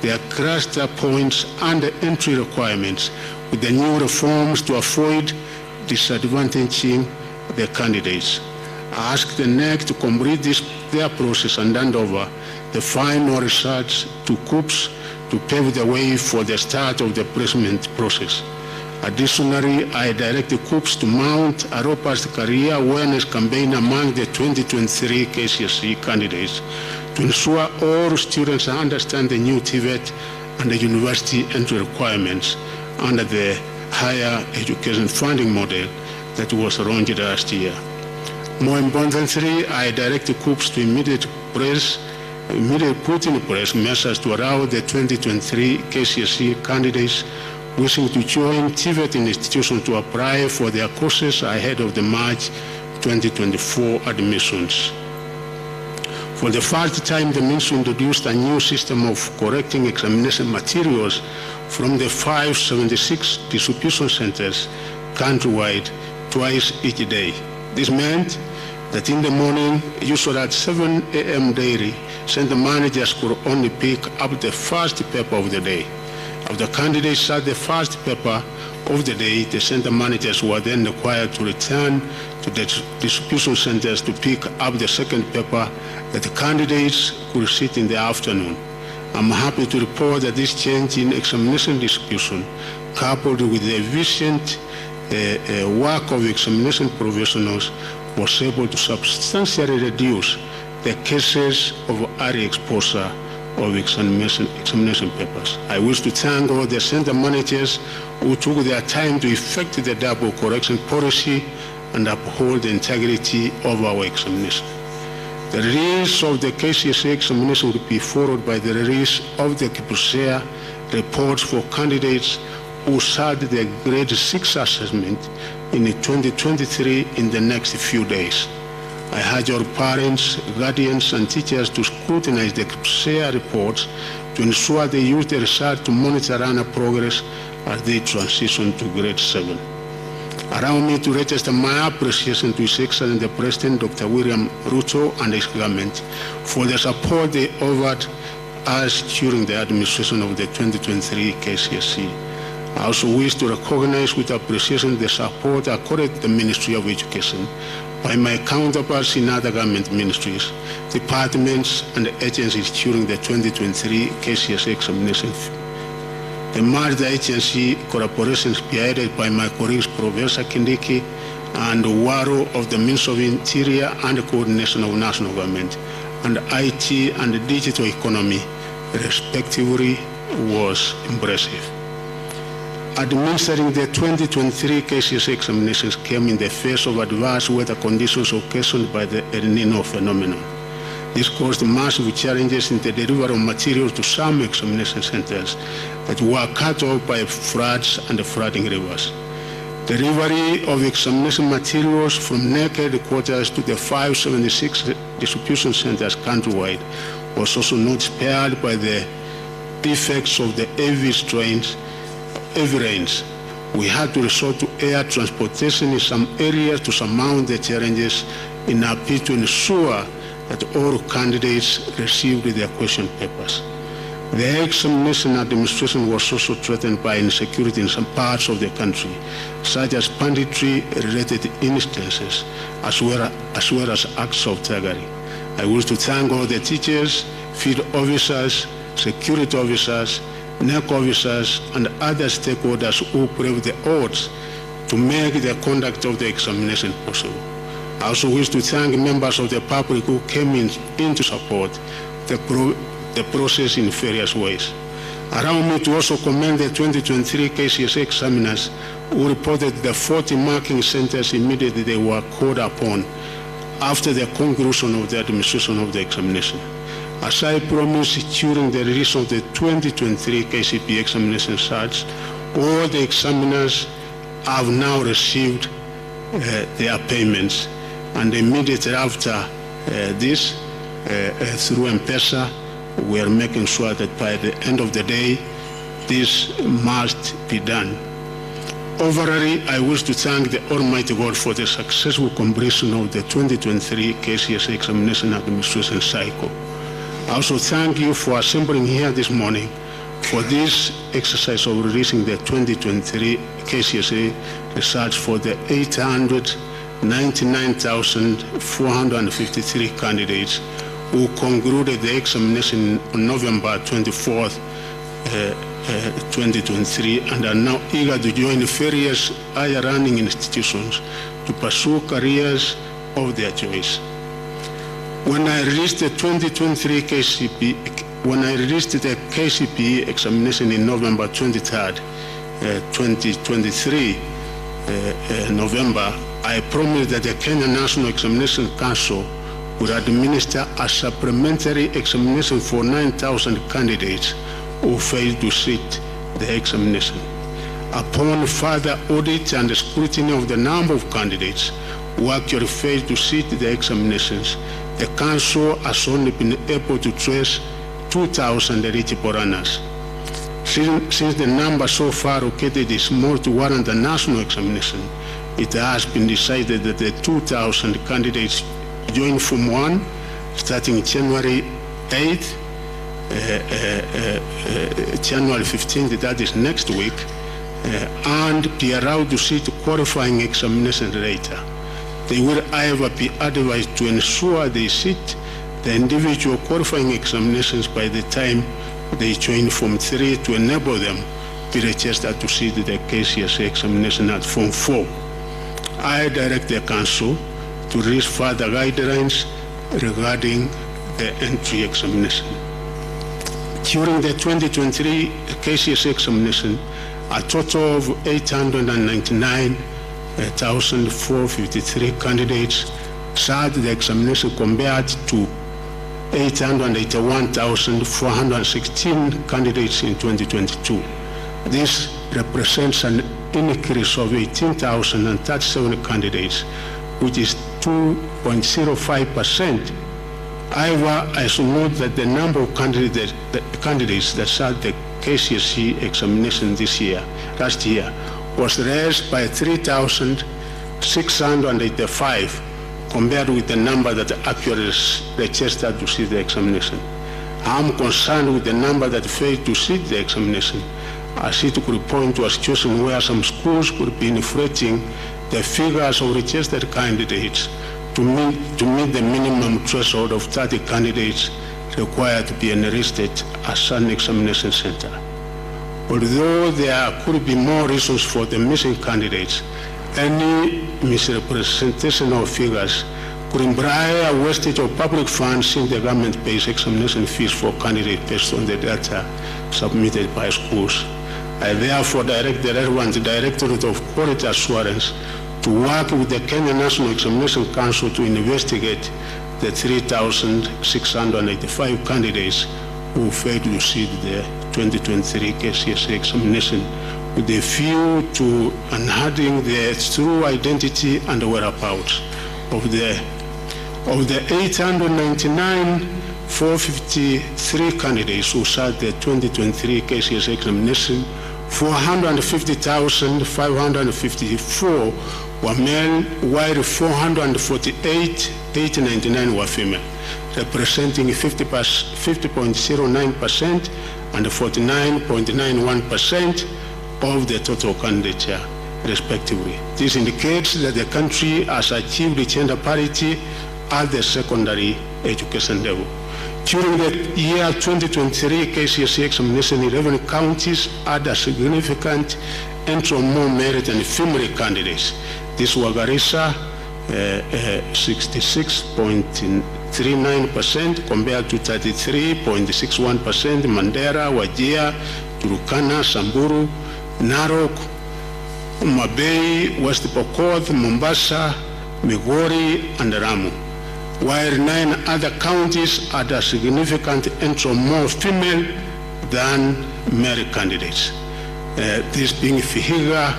K: their cluster points and the entry requirements with the new reforms to avoid disadvantaging the candidates. I ask the NEC to complete their process and hand over the final results to KUPS to pave the way for the start of the placement process. Additionally, I direct the KUPS to mount a robust career awareness campaign among the 2023 Kcse candidates to ensure all students understand the new TVET and the university entry requirements under the higher education funding model that was launched last year. More importantly, I direct the KUPS to immediately put in place measures to allow the 2023 Kcse candidates wishing to join TVET institutions to apply for their courses ahead of the March 2024 admissions. For the first time, the ministry introduced a new system of correcting examination materials from the 576 distribution centers countrywide twice each day. This meant that in the morning, usually at 7 a.m. daily, center managers could only pick up the first paper of the day. If the candidates sat the first paper of the day, the center managers were then required to return to the distribution centers to pick up the second paper that the candidates could sit in the afternoon. I'm happy to report that this change in examination distribution, coupled with the efficient work of examination professionals, was able to substantially reduce the cases of early exposure of examination papers. I wish to thank all the center managers who took their time to effect the double correction policy and uphold the integrity of our examination. The release of the Kcse examination will be followed by the release of the Kcse reports for candidates who sat the grade 6 assessment in 2023 in the next few days. I urge our parents, guardians, and teachers to scrutinize the Kcse reports to ensure they use the result to monitor learner progress as they transition to grade 7. Allow me to register my appreciation to His Excellency the President, Dr. William Ruto, and his government for the support they offered us during the administration of the 2023 Kcse. I also wish to recognize with appreciation the support accorded to the Ministry of Education by my counterparts in other government ministries, departments, and agencies during the 2023 Kcse examination. The multi-agency collaboration spearheaded by my colleagues Professor Kindiki and Waro of the Ministry of Interior and Coordination of National Government, and IT and Digital Economy, respectively, was impressive. Administering the 2023 Kcse examinations came in the face of adverse weather conditions occasioned by the El Nino phenomenon. This caused massive challenges in the delivery of materials to some examination centers that were cut off by floods and flooding rivers. Delivery of examination materials from NEC headquarters to the 576 distribution centers countrywide was also not spared by the effects of the heavy rains. We had to resort to air transportation in some areas to surmount the challenges in our bid to ensure that all candidates received their question papers. The examination administration was also threatened by insecurity in some parts of the country, such as banditry-related instances, as well as acts of thuggery. I wish to thank all the teachers, field officers, security officers, NEC officers, and other stakeholders who braved the odds to make the conduct of the examination possible. I also wish to thank members of the public who came in to support the process in various ways. Allow me to also commend the 2023 Kcse examiners who reported the 40 marking centers immediately they were called upon after the conclusion of the administration of the examination. As I promised during the release of the 2023 KCPE examination results, all the examiners have now received their payments, and immediately after this, through M-Pesa, we are making sure that by the end of the day, this must be done. Overall, I wish to thank the Almighty God for the successful completion of the 2023 Kcse examination administration cycle. I also thank you for assembling here this morning for this exercise of releasing the 2023 Kcse results for the 899,453 candidates who concluded the examination on November 24th, 2023 and are now eager to join various higher learning institutions to pursue careers of their choice. When I released the 2023 KCPE examination in November 23rd, 2023, November, I promised that the Kenya National Examination Council would administer a supplementary examination for 9,000 candidates who failed to sit the examination. Upon further audit and scrutiny of the number of candidates who actually failed to sit the examinations, the Council has only been able to trace 2,000 eligible runners. Since the number so far located is small to warrant the national examination, it has been decided that the 2,000 candidates join Form 1 starting January 8th, January 15th, that is next week, and be allowed to sit qualifying examination later. They will, however, be advised to ensure they sit the individual qualifying examinations by the time they join Form 3 to enable them to be registered to sit the Kcse examination at Form 4. I direct the Council to release further guidelines regarding the entry examination. During the 2023 Kcse examination, a total of 899,453 candidates sat the examination compared to 881,416 candidates in 2022. This represents an increase of 18,037 candidates, which is 2.05%. However, I should note that the number of candidates that sat the Kcse examination last year, was raised by 3,685 compared with the number that actually registered to sit the examination. I am concerned with the number that failed to sit the examination, as it could point to a situation where some schools could be inflating the figures of registered candidates to meet the minimum threshold of 30 candidates required to be enlisted as an examination center. Although there could be more reasons for the missing candidates, any misrepresentation of figures could imply a wastage of public funds in the government pays examination fees for candidates based on the data submitted by schools. I therefore direct the relevant Directorate of Quality Assurance to work with the Kenya National Examination Council to investigate the 3,685 candidates who failed to sit the 2023 Kcse examination, with a view to unearthing the true identity and whereabouts of the 899,453 candidates who sat the 2023 Kcse examination. 450,554 were male, while 448,899 were female, representing 50.09% and 49.91% of the total candidature, respectively. This indicates that the country has achieved gender parity at the secondary education level. During the year 2023 Kcse examination, 11 counties had a significant entry of more merit and female candidates. These were Garissa, 66.39% compared to 33.61%, Mandera, Wajir, Turkana, Samburu, Narok, Mabei, West Pokot, Mombasa, Migori, and Ramu, while 9 other counties had a significant entry of more female than male candidates. This being Vihiga,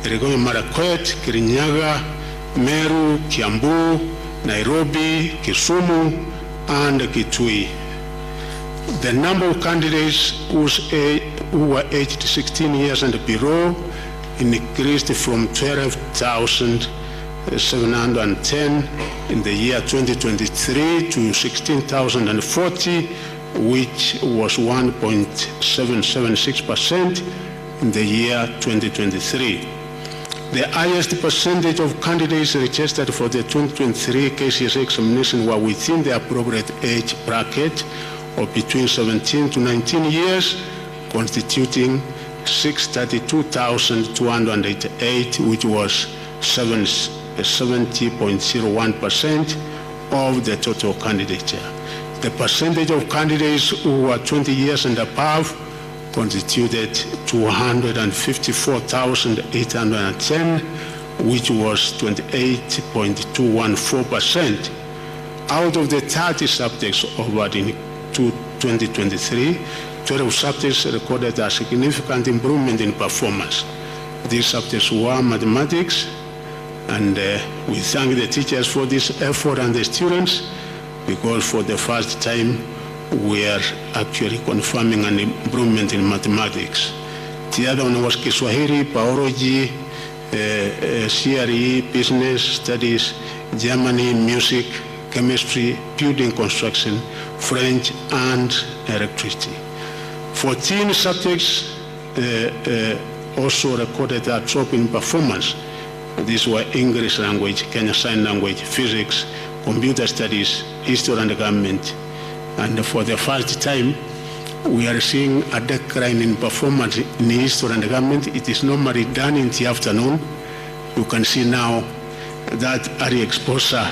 K: Elgeyo Marakwet, Kirinyaga, Meru, Kiambu, Nairobi, Kisumu, and Kitui. The number of candidates who were aged 16 years and below increased from 12,710 in the year 2023 to 16,040, which was 1.776% in the year 2023. The highest percentage of candidates registered for the 2023 Kcse examination were within the appropriate age bracket of between 17 to 19 years, constituting 632,288, which was 70.01% of the total candidature. The percentage of candidates who were 20 years and above constituted 254,810, which was 28.214%. Out of the 30 subjects offered in 2023, 12 subjects recorded a significant improvement in performance. These subjects were mathematics, and we thank the teachers for this effort and the students, because for the first time we are actually confirming an improvement in mathematics. The other one was Kiswahili, biology, CRE, business studies, Germany, music, chemistry, building construction, French, and electricity. 14 subjects also recorded a drop in performance. These were English language, Kenya Sign Language, physics, computer studies, history and government. And for the first time, we are seeing a decline in performance in history and government. It is normally done in the afternoon. You can see now that early exposure.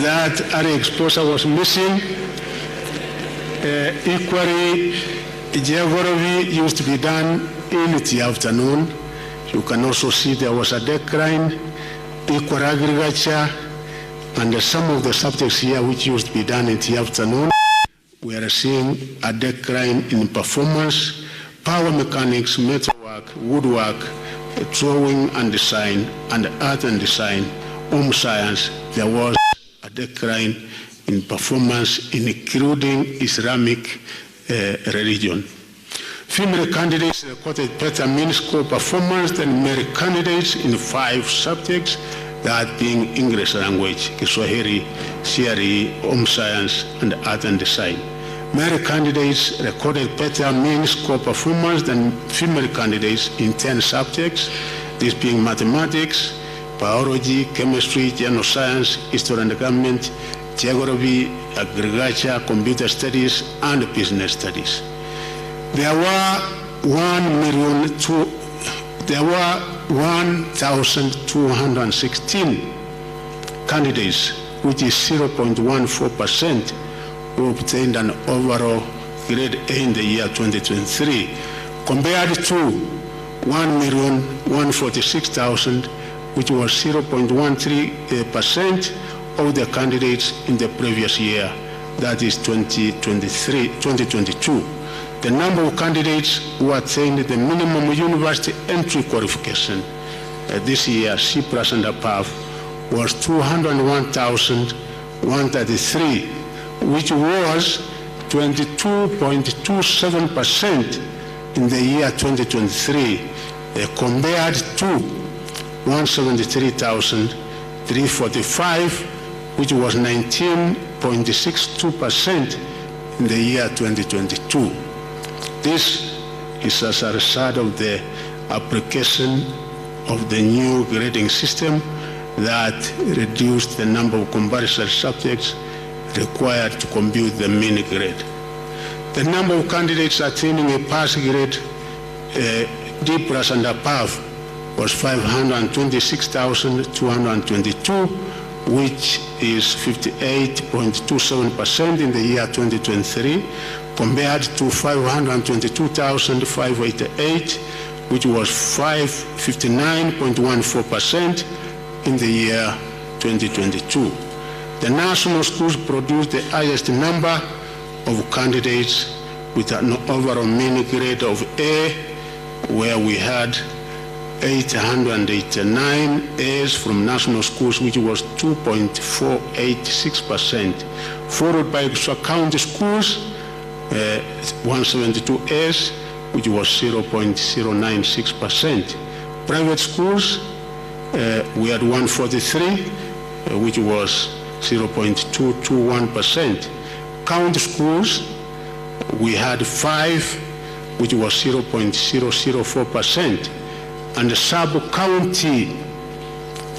K: That early exposure was missing. Equally, geography used to be done in the afternoon. You can also see there was a decline. Equal agriculture, and some of the subjects here which used to be done in the afternoon, we are seeing a decline in performance. Power mechanics, metalwork, woodwork, drawing and design, and art and design, home science, there was a decline in performance, including Islamic religion. Female candidates recorded better mean score performance than male candidates in 5 subjects, that being English language, Kiswahili, CRE, home science, and art and design. Male candidates recorded better mean score performance than female candidates in 10 subjects, this being mathematics, biology, chemistry, general science, history and government, geography, agriculture, computer studies, and business studies. There were 1,216 candidates, which is 0.14%, who obtained an overall grade A in the year 2023, compared to 1,146,000, which was 0.13% of the candidates in the previous year, that is 2022. The number of candidates who attained the minimum university entry qualification this year, C+ and above, was 201,133, which was 22.27% in the year 2023, compared to 173,345, which was 19.62% in the year 2022. This is as a result of the application of the new grading system that reduced the number of compulsory subjects required to compute the mean grade. The number of candidates attaining a pass grade D+ and above was 526,222, which is 58.27% in the year 2023, compared to 522,588, which was 59.14% in the year 2022. The national schools produced the highest number of candidates with an overall mean grade of A, where we had 889 A's from national schools, which was 2.486%, followed by county schools, 172 A's, which was 0.096%. Private schools, we had 143, which was 0.221%. County schools, we had 5, which was 0.004%. And the sub-county,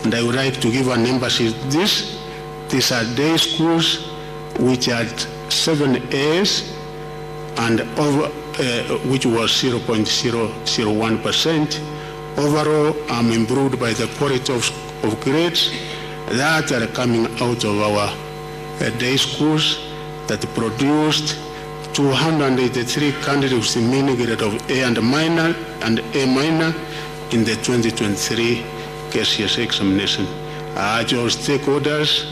K: and I would like to give an emphasis this, these are day schools which had 7 A's and over, which was 0.001%. Overall, I'm improved by the quality of grades that are coming out of our day schools that produced 283 candidates in mean grade of A and minor and A minor in the 2023 Kcse examination. I urge all stakeholders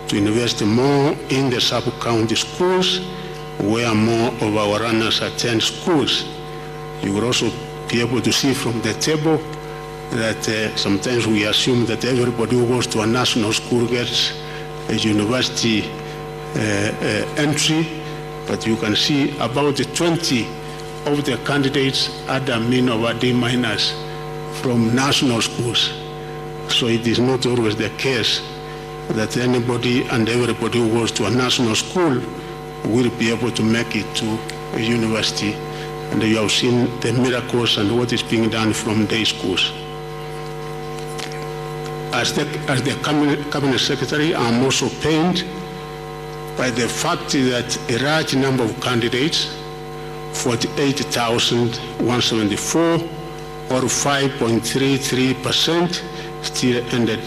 K: to invest more in the sub-county schools where more of our runners attend schools. You will also be able to see from the table that sometimes we assume that everybody who goes to a national school gets a university entry, but you can see about 20 of the candidates had a mean of a D- from national schools. So it is not always the case that anybody and everybody who goes to a national school will be able to make it to a university. And you have seen the miracles and what is being done from day schools. As the Cabinet Secretary, I'm also pained by the fact that a large number of candidates, 48,174, or 5.33%, still ended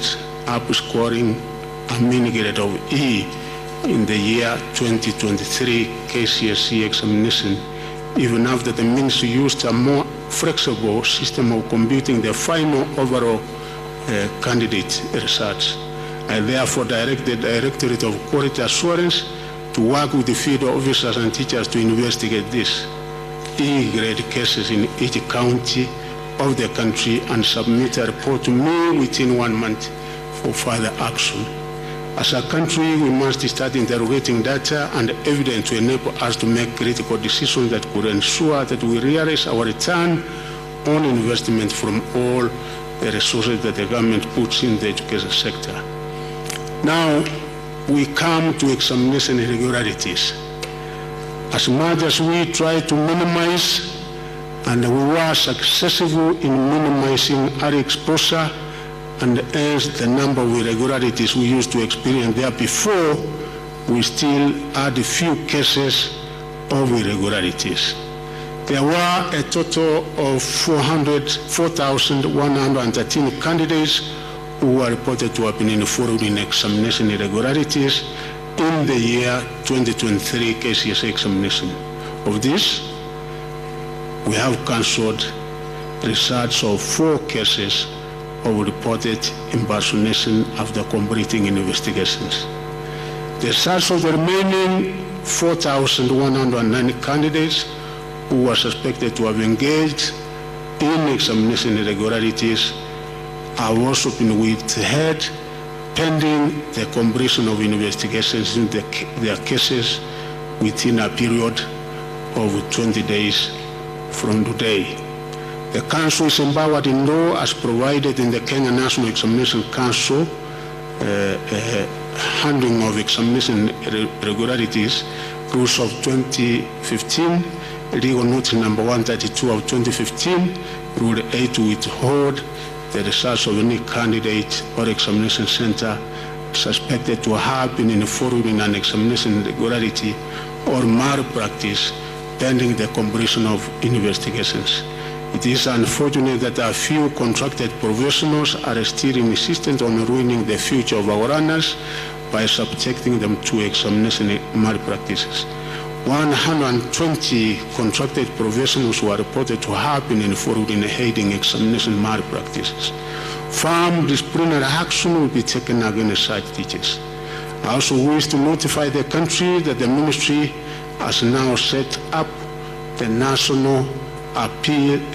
K: up scoring a mean grade of E in the year 2023 Kcse examination, even after the ministry used a more flexible system of computing the final overall candidate research. I therefore direct the Directorate of Quality Assurance to work with the field officers and teachers to investigate this E-grade cases in each county of the country and submit a report to me within 1 month for further action. As a country, we must start interrogating data and evidence to enable us to make critical decisions that could ensure that we realize our return on investment from all the resources that the government puts in the education sector. Now, we come to examination irregularities. As much as we try to minimize, and we were successful in minimizing our exposure and hence the number of irregularities we used to experience there before, we still had a few cases of irregularities. There were a total of 4,113 candidates who were reported to have been involved in examination irregularities in the year 2023 Kcse examination. Of this, we have cancelled results of 4 cases of reported impersonation after completing investigations. The results of the remaining 4,109 candidates who were suspected to have engaged in examination irregularities have also been withheld pending the completion of investigations in their cases within a period of 20 days from today. The Council is empowered in law as provided in the Kenya National Examination Council handling of examination irregularities, rules of 2015, legal notice number 132 of 2015, rule 8 to withhold the results of any candidate or examination center suspected to have been involved in an examination irregularity or malpractice pending the completion of investigations. It is unfortunate that a few contracted professionals are still insistent on ruining the future of our runners by subjecting them to examination malpractices. 120 contracted professionals were reported to have been involved in aiding examination malpractices. Firm disciplinary action will be taken against such teachers. I also wish to notify the country that the ministry has now set up the National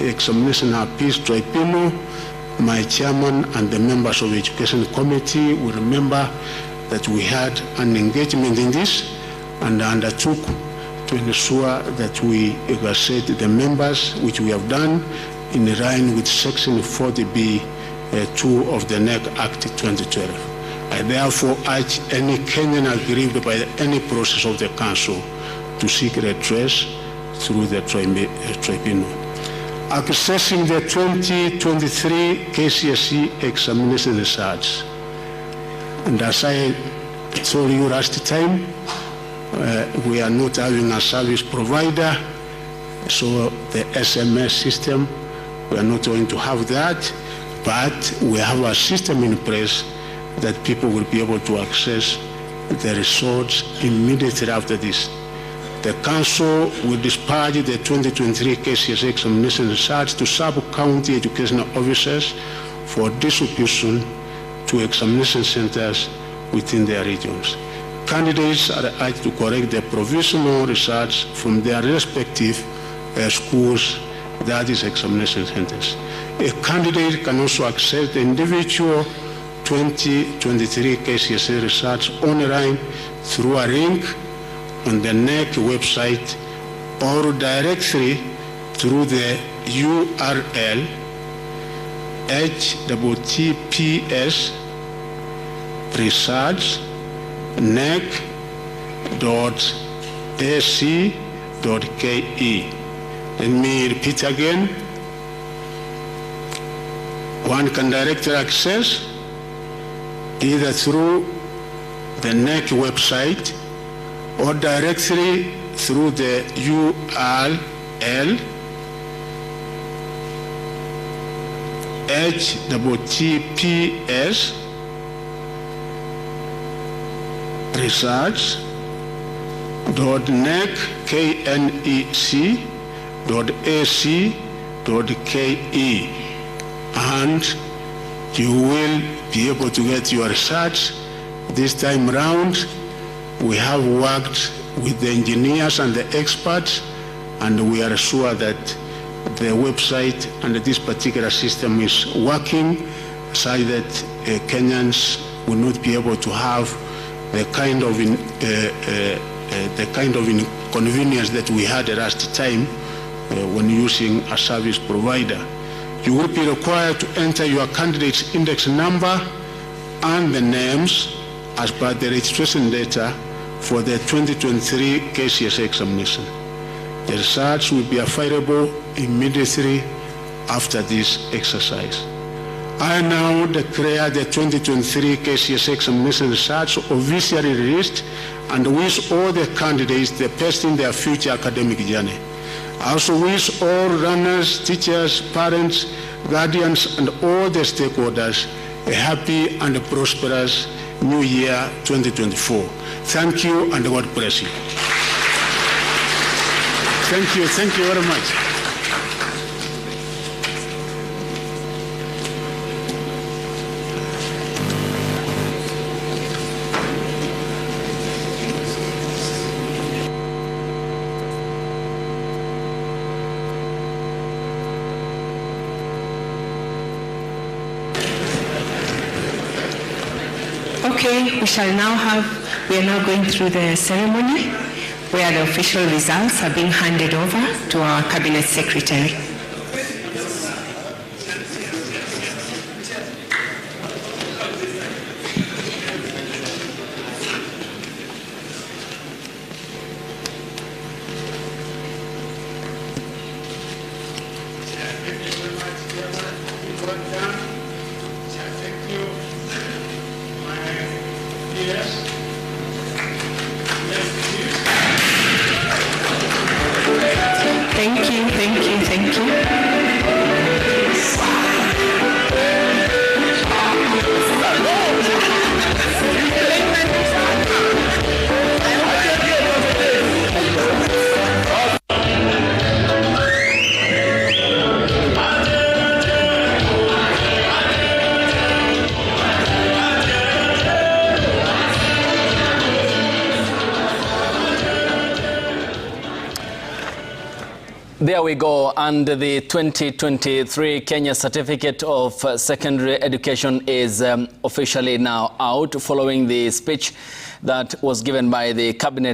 K: Examination Appeals Tribunal. My chairman and the members of the Education Committee will remember that we had an engagement in this and undertook to ensure that we evaluate the members, which we have done in line with Section 40B 2 of the NEC Act 2012. I therefore urge any Kenyan aggrieved by any process of the Council to seek redress through the tribunal. Accessing the 2023 Kcse examination results. And as I told you last time, we are not having a service provider, so the SMS system, we are not going to have that, but we have a system in place that people will be able to access the results immediately after this. The Council will dispatch the 2023 Kcse examination results to sub-county educational officers for distribution to examination centers within their regions. Candidates are urged to correct the provisional results from their respective schools, that is examination centers. A candidate can also access the individual 2023 Kcse results online through a link on the NEC website or directly through the URL https research.nec.ac.ke. Let me repeat again. One can directly access either through the NEC website or directly through the URL https research.nec.ac.ke, and you will be able to get your research. This time round, we have worked with the engineers and the experts, and we are sure that the website and this particular system is working so that Kenyans will not be able to have the kind of inconvenience that we had last time when using a service provider. You will be required to enter your candidate's index number and the names as per the registration data for the 2023 Kcse examination. The results will be available immediately after this exercise. I now declare the 2023 Kcse examination results officially released and wish all the candidates the best in their future academic journey. I also wish all runners, teachers, parents, guardians, and all the stakeholders a happy and prosperous New Year 2024. Thank you, and God bless you. Thank you very much.
L: Okay, we are now going through the ceremony where the official results are being handed over to our Cabinet Secretary. Thank you.
M: There we go, and the 2023 Kenya Certificate of Secondary Education is officially now out following the speech that was given by the Cabinet